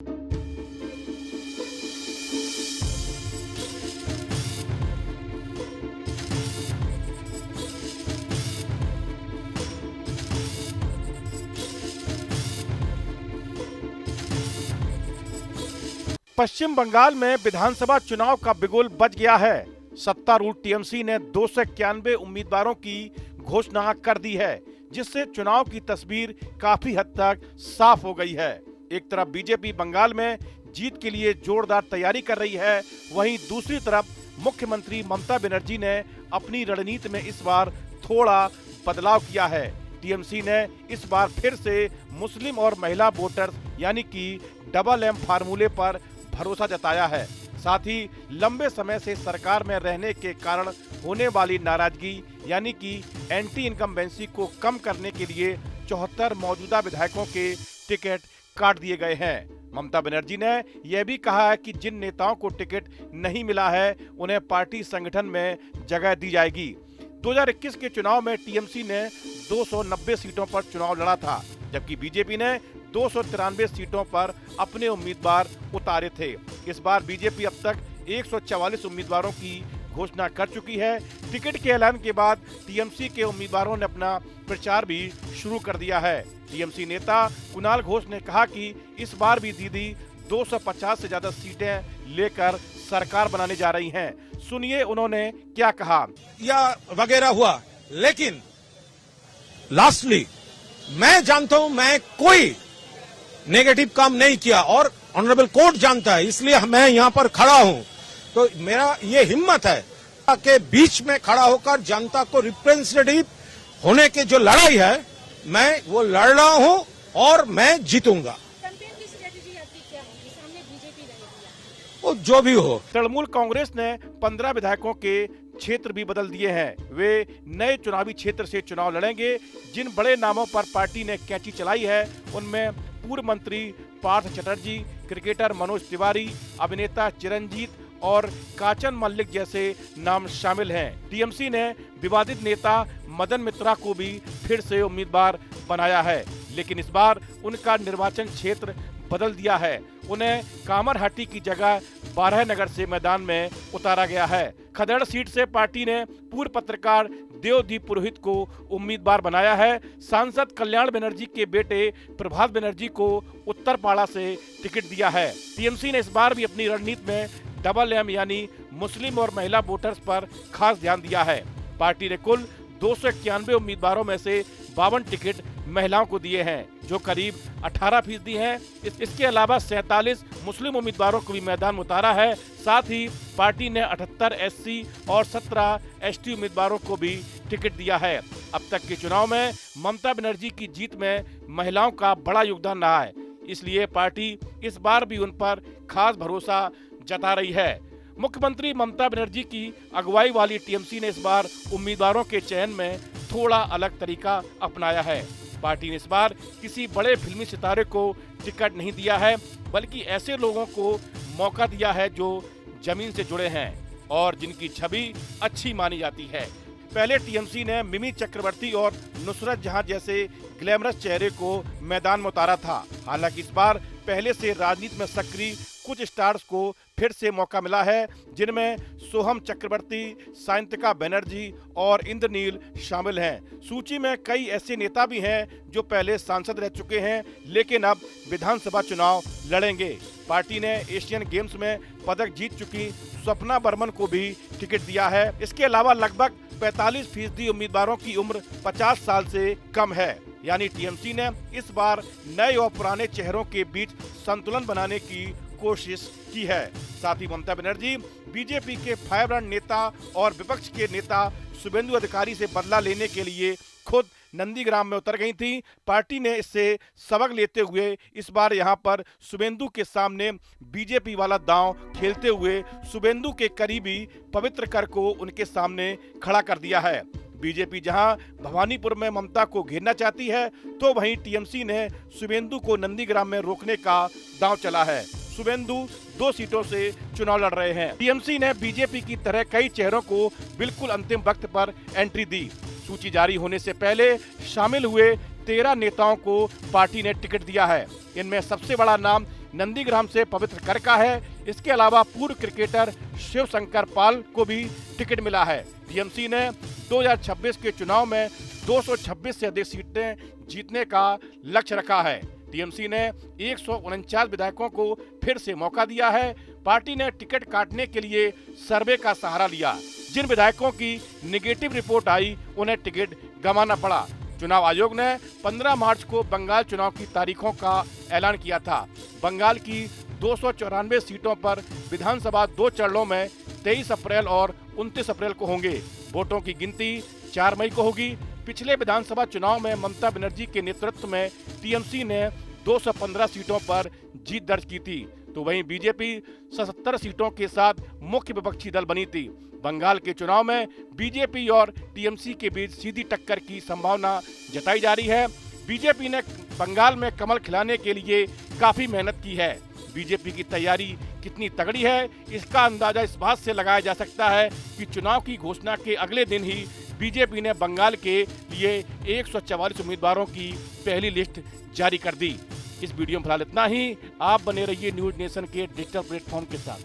पश्चिम बंगाल में विधानसभा चुनाव का बिगुल बज गया है। सत्तारूढ़ टीएमसी ने 291 उम्मीदवारों की घोषणा कर दी है, जिससे चुनाव की तस्वीर काफी हद तक साफ हो गई है। एक तरफ बीजेपी बंगाल में जीत के लिए जोरदार तैयारी कर रही है, वहीं दूसरी तरफ मुख्यमंत्री ममता बनर्जी ने अपनी रणनीति में इस बार थोड़ा बदलाव किया है। टीएमसी ने इस बार फिर से मुस्लिम और महिला वोटर्स यानी कि डबल एम फार्मूले पर भरोसा जताया है। साथ ही लंबे समय से सरकार में रहने के कारण होने वाली नाराजगी यानी कि एंटी इनकम्बेंसी को कम करने के लिए 74 मौजूदा विधायकों के टिकट काट दिए गए हैं। ममता बनर्जी ने यह भी कहा है कि जिन नेताओं को टिकट नहीं मिला है उन्हें पार्टी संगठन में जगह दी जाएगी। 2021 के चुनाव में टीएमसी ने 290 सीटों पर चुनाव लड़ा था, जबकि बीजेपी ने 293 सीटों पर अपने उम्मीदवार उतारे थे। इस बार बीजेपी अब तक 144 उम्मीदवारों की घोषणा कर चुकी है। टिकट के ऐलान के बाद टीएमसी के उम्मीदवारों ने अपना प्रचार भी शुरू कर दिया है। टीएमसी नेता कुणाल घोष ने कहा कि इस बार भी दीदी 250 से ज्यादा सीटें लेकर सरकार बनाने जा रही हैं। सुनिए उन्होंने क्या कहा। या वगैरह हुआ, लेकिन लास्टली मैं जानता हूं मैं कोई नेगेटिव काम नहीं किया और ऑनरेबल कोर्ट जानता है, इसलिए मैं यहां पर खड़ा हूं। तो मेरा ये हिम्मत है कि बीच में खड़ा होकर जनता को रिप्रेजेंटेटिव होने की जो लड़ाई है मैं वो लड़ रहा हूं और मैं जीतूंगा। कैंपेन की स्ट्रेटजी आपकी क्या है? सामने बीजेपी रहेगी, वो जो भी हो। तृणमूल कांग्रेस ने 15 विधायकों के क्षेत्र भी बदल दिए हैं। वे नए चुनावी क्षेत्र से चुनाव लड़ेंगे। जिन बड़े नामों पर पार्टी ने कैंची चलाई है उनमें पूर्व मंत्री पार्थ चटर्जी, क्रिकेटर मनोज तिवारी, अभिनेता चिरंजीत और काचन मल्लिक जैसे नाम शामिल हैं। टीएमसी ने विवादित नेता मदन मित्रा को भी फिर से उम्मीदवार बनाया है, लेकिन इस बार उनका निर्वाचन क्षेत्र बदल दिया है। उन्हें कामरहाटी की जगह 12 नगर से मैदान में उतारा गया है। खदेड़ सीट से पार्टी ने पूर्व पत्रकार देवदीप पुरोहित को उम्मीदवार बनाया है। सांसद कल्याण बनर्जी के बेटे प्रभात बनर्जी को उत्तरपाड़ा से टिकट दिया है। टीएमसी ने इस बार भी अपनी रणनीति में डबल एम यानी मुस्लिम और महिला वोटर्स पर खास ध्यान दिया है। पार्टी ने कुल 291 उम्मीदवारों में से 52 टिकट महिलाओं को दिए हैं, जो करीब 18% हैं। इसके अलावा 47 मुस्लिम उम्मीदवारों को भी मैदान में उतारा है। साथ ही पार्टी ने 78 एससी और 17 एसटी उम्मीदवारों को भी टिकट दिया है। अब तक के चुनाव में ममता बनर्जी की जीत में महिलाओं का बड़ा योगदान रहा है, इसलिए पार्टी इस बार भी उन पर खास भरोसा जता रही है। मुख्यमंत्री ममता बनर्जी की अगुवाई वाली टीएमसी ने इस बार उम्मीदवारों के चयन में थोड़ा अलग तरीका अपनाया है। पार्टी ने इस बार किसी बड़े फिल्मी सितारे को टिकट नहीं दिया है, बल्कि ऐसे लोगों को मौका दिया है जो जमीन से जुड़े हैं और जिनकी छवि अच्छी मानी जाती है। पहले टीएमसी ने मिमी चक्रवर्ती और नुसरत जहां जैसे ग्लैमरस चेहरे को मैदान में उतारा था। हालांकि इस बार पहले से राजनीति में सक्रिय कुछ स्टार्स को फिर से मौका मिला है, जिनमें सोहम चक्रवर्ती, सायंतिका बनर्जी और इंद्रनील शामिल हैं। सूची में कई ऐसे नेता भी हैं जो पहले सांसद रह चुके हैं, लेकिन अब विधानसभा चुनाव लड़ेंगे। पार्टी ने एशियन गेम्स में पदक जीत चुकी स्वप्ना बर्मन को भी टिकट दिया है। इसके अलावा लगभग 45% उम्मीदवारों की उम्र 50 साल से कम है। यानी टीएमसी ने इस बार नए और पुराने चेहरों के बीच संतुलन बनाने की कोशिश की है। साथ ही ममता बनर्जी बीजेपी के फायरब्रांड नेता और विपक्ष के नेता शुभेंदु अधिकारी से बदला लेने के लिए खुद नंदीग्राम में उतर गई थी। पार्टी ने इससे सबक लेते हुए इस बार यहां पर शुभेंदु के सामने बीजेपी वाला दांव खेलते हुए शुभेंदु के करीबी पवित्र कर को उनके सामने खड़ा कर दिया है। बीजेपी जहां भवानीपुर में ममता को घेरना चाहती है, तो वहीं टीएमसी ने शुभेंदु को नंदीग्राम में रोकने का दांव चला है। शुभेंदु 2 सीटों से चुनाव लड़ रहे हैं। टीएमसी ने बीजेपी की तरह कई चेहरों को बिल्कुल अंतिम वक्त पर एंट्री दी। सूची जारी होने से पहले शामिल हुए 13 नेताओं को पार्टी ने टिकट दिया है। इनमें सबसे बड़ा नाम नंदीग्राम से पवित्र करका है। इसके अलावा पूर्व क्रिकेटर शिव शंकर पाल को भी टिकट मिला है। टीएमसी ने 2026 के चुनाव में 226 से अधिक सीटें जीतने का लक्ष्य रखा है। टीएमसी ने 149 विधायकों को फिर से मौका दिया है। पार्टी ने टिकट काटने के लिए सर्वे का सहारा लिया। जिन विधायकों की निगेटिव रिपोर्ट आई उन्हें टिकट गंवाना पड़ा। चुनाव आयोग ने 15 मार्च को बंगाल चुनाव की तारीखों का ऐलान किया था। बंगाल की 294 सीटों पर विधानसभा 2 चरणों में 23 अप्रैल और 29 अप्रैल को होंगे। वोटों की गिनती 4 मई को होगी। पिछले विधानसभा चुनाव में ममता बनर्जी के नेतृत्व में टीएमसी ने 215 सीटों पर जीत दर्ज की थी, तो वहीं बीजेपी 77 सीटों के साथ मुख्य विपक्षी दल बनी थी। बंगाल के चुनाव में बीजेपी और टीएमसी के बीच सीधी टक्कर की संभावना जताई जा रही है। बीजेपी ने बंगाल में कमल खिलाने के लिए काफी मेहनत की है। बीजेपी की तैयारी कितनी तगड़ी है, इसका अंदाजा इस बात से लगाया जा सकता है कि चुनाव की घोषणा के अगले दिन ही बीजेपी ने बंगाल के लिए 144 उम्मीदवारों की पहली लिस्ट जारी कर दी। इस वीडियो में फिलहाल इतना ही। आप बने रहिए न्यूज नेशन के डिजिटल प्लेटफॉर्म के साथ।